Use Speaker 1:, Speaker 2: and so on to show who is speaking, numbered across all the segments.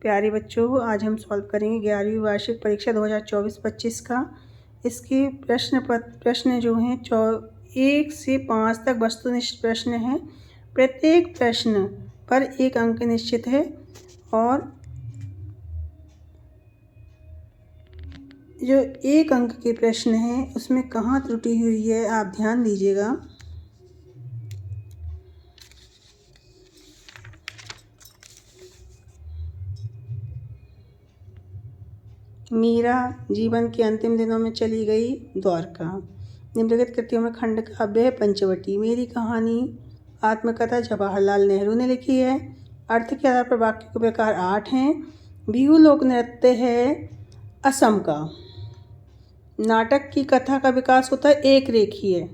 Speaker 1: प्यारे बच्चों, आज हम सॉल्व करेंगे 11वीं वार्षिक परीक्षा 2024-25 का। इसके प्रश्न जो हैं 1 से 5 तक वस्तुनिष्ठ प्रश्न हैं। प्रत्येक प्रश्न पर 1 अंक निश्चित है और जो 1 अंक के प्रश्न हैं उसमें कहाँ त्रुटि हुई है आप ध्यान दीजिएगा। मीरा जीवन के अंतिम दिनों में चली गई द्वारका। निम्नलिखित कृतियों में खंड काव्य है पंचवटी। मेरी कहानी आत्मकथा जवाहरलाल नेहरू ने लिखी है। अर्थ के आधार पर वाक्य के प्रकार 8 हैं। बिहू लोक नृत्य है असम का। नाटक की कथा का विकास होता है एक रेखीय।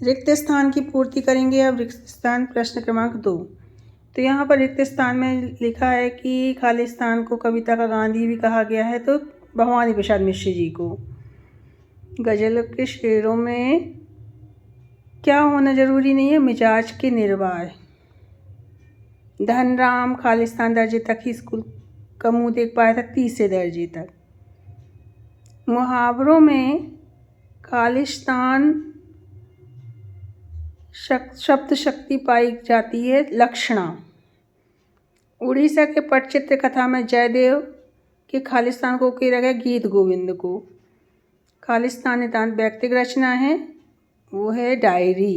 Speaker 1: रिक्त स्थान की पूर्ति करेंगे। अब रिक्त स्थान प्रश्न क्रमांक 2। तो यहाँ पर रिक्त स्थान में लिखा है कि खालिस्तान को कविता का गांधी भी कहा गया है, तो भवानी प्रसाद मिश्र जी को। गज़ल के शेरों में क्या होना जरूरी नहीं है, मिजाज के निर्वाह। धनराम खालिस्तान दर्जे तक ही स्कूल का मुँह देख पाया था, 30 दर्जे तक। मुहावरों में खालिस्तान शब्द शक्ति पाई जाती है लक्षणा। उड़ीसा के पटचित्र कथा में जयदेव के खालिस्तान को उकेरा गया गीत गोविंद को। खालिस्तान नितांत व्यक्तिगत रचना है, वो है डायरी।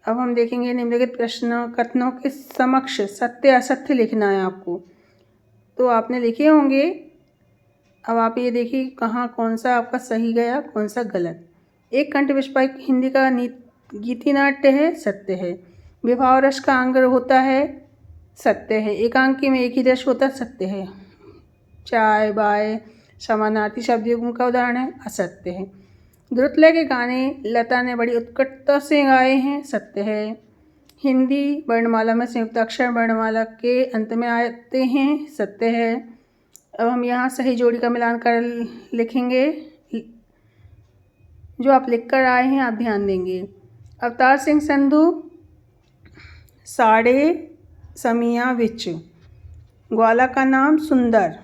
Speaker 1: अब हम देखेंगे निम्नलिखित प्रश्न कथनों के समक्ष सत्य असत्य लिखना है आपको। तो आपने लिखे होंगे, अब आप ये देखिए कहाँ कौन सा आपका सही गया कौन सा गलत। एक कंठ विस्फायक हिंदी का गीति नाट्य है, सत्य है। विभाव रस का अंग होता है, सत्य है। एकांकी में एक ही रस होता है, सत्य है। चाय बाय समानार्थी शब्दयुग्म का उदाहरण है, असत्य है। द्रुतलय के गाने लता ने बड़ी उत्कटता से गाए हैं, सत्य है। हिंदी वर्णमाला में संयुक्त अक्षर वर्णमाला के अंत में आते हैं, सत्य है। अब हम यहाँ सही जोड़ी का मिलान कर लिखेंगे। जो आप लिख कर आए हैं आप ध्यान देंगे। अवतार सिंह संधू साड़े समिया विच। ग्वाला का नाम सुंदर।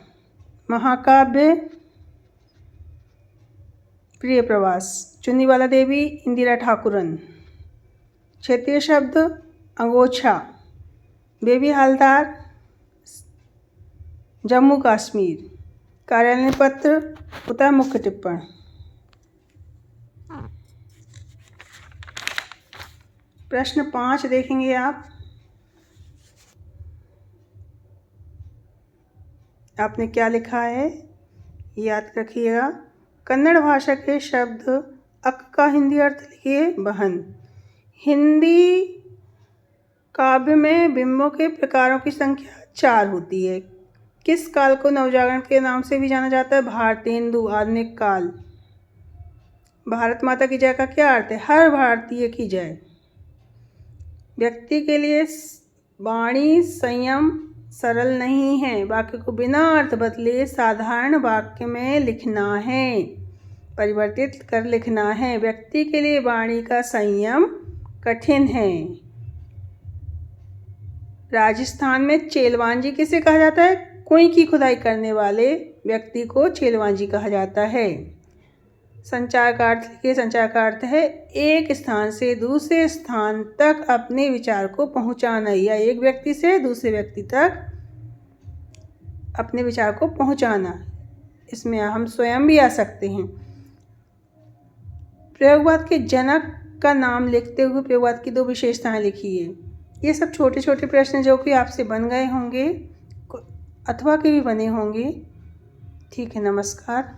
Speaker 1: महाकाव्य प्रिय प्रवास। चुन्नीवाला देवी इंदिरा ठाकुरन। क्षेत्रीय शब्द अंगोछा। बेबी हालदार जम्मू कश्मीर। कार्यालय पत्र होता है मुख्य टिप्पण। प्रश्न 5 देखेंगे आप। आपने क्या लिखा है याद रखिएगा। कन्नड़ भाषा के शब्द अक का हिंदी अर्थ लिखिए बहन। हिंदी काव्य में बिंबों के प्रकारों की संख्या 4 होती है। किस काल को नवजागरण के नाम से भी जाना जाता है, भारतेंदु आधुनिक काल। भारत माता की जय का क्या अर्थ है, हर भारतीय की जय। व्यक्ति के लिए वाणी संयम सरल नहीं है, वाक्य को बिना अर्थ बदले साधारण वाक्य में लिखना है, परिवर्तित कर लिखना है। व्यक्ति के लिए वाणी का संयम कठिन है। राजस्थान में चेलवांजी किसे कहा जाता है, कुएं की खुदाई करने वाले व्यक्ति को चेलवांजी कहा जाता है। संचार का अर्थ लिखिए। संचार का अर्थ है एक स्थान से दूसरे स्थान तक अपने विचार को पहुंचाना, या एक व्यक्ति से दूसरे व्यक्ति तक अपने विचार को पहुंचाना। इसमें हम स्वयं भी आ सकते हैं। प्रयोगवाद के जनक का नाम लिखते हुए प्रयोगवाद की 2 विशेषताएं लिखिए। ये सब छोटे छोटे प्रश्न जो कि आपसे बन गए होंगे अथवा के भी बने होंगे। ठीक है, नमस्कार।